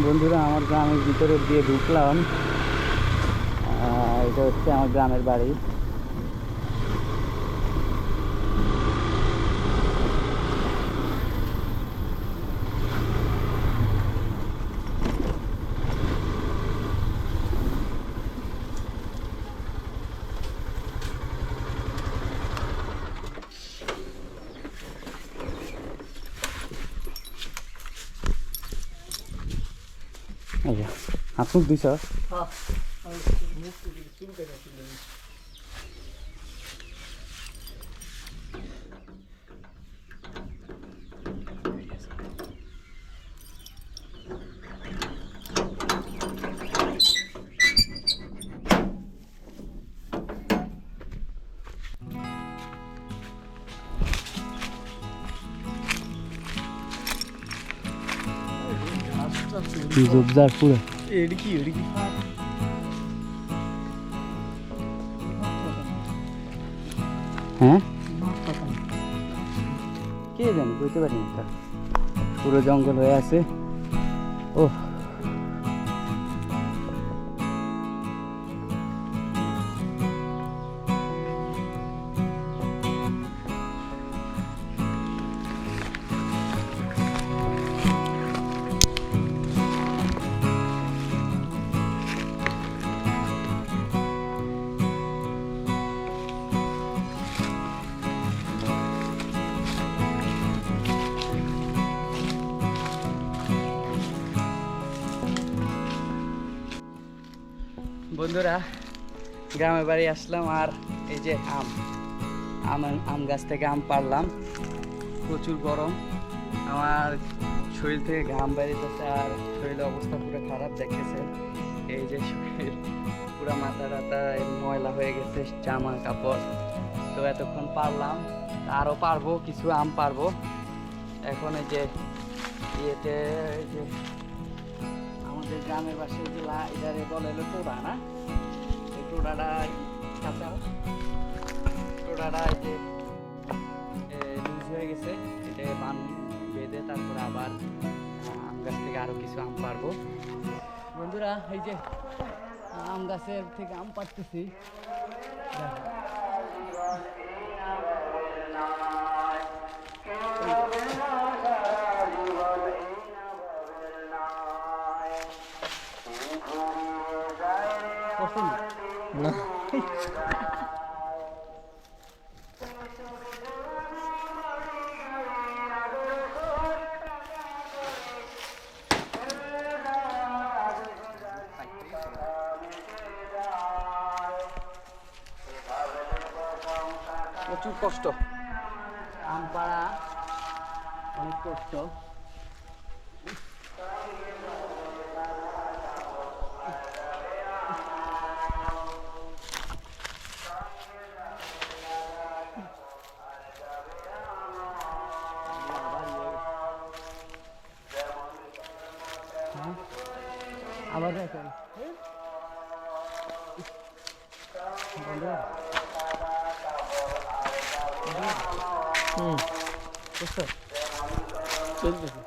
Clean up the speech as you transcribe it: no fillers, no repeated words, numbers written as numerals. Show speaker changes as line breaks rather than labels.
বন্ধুরা, আমার গ্রামের ভিতরে দিয়ে ঢুকলাম। এটা হচ্ছে আমার গ্রামের বাড়ি। হাত মুখ দিছ? জোবজার পুরো হ্যাঁ, কে জানি, বুঝতে পারি না। পুরো জঙ্গল হয়ে আছে। ও বন্ধুরা, গ্রামের বাড়ি আসলাম আর এই যে আম গাছ থেকে আম পাড়লাম। প্রচুর গরম, আমার শরীর থেকে ঘাম বেরিয়েছে আর শরীরের অবস্থা পুরো খারাপ দেখতেছে। এই যে শরীর পুরো মাথা টাথা ময়লা হয়ে গেছে, জামা কাপড়। তো এতক্ষণ পারলাম, আরও পারবো, কিছু আম পারবো। এখন এই যে ইয়েতে যে আমাদের গ্রামের পাশে যে এটারে বলে হলো টোড়া, না? এই টোড়াটা কাঁচা টোড়াটা এই যে লুজ হয়ে গেছে, এটা বান বেঁধে তারপরে আবার আম গাছ থেকে আরও কিছু আম পারবো। বন্ধুরা, এই যে আম গাছের থেকে আম পাড়তেছি। না প্রচুর কষ্ট, আম পাড়া অনেক কষ্ট। আবার দেখেন চলতেছে।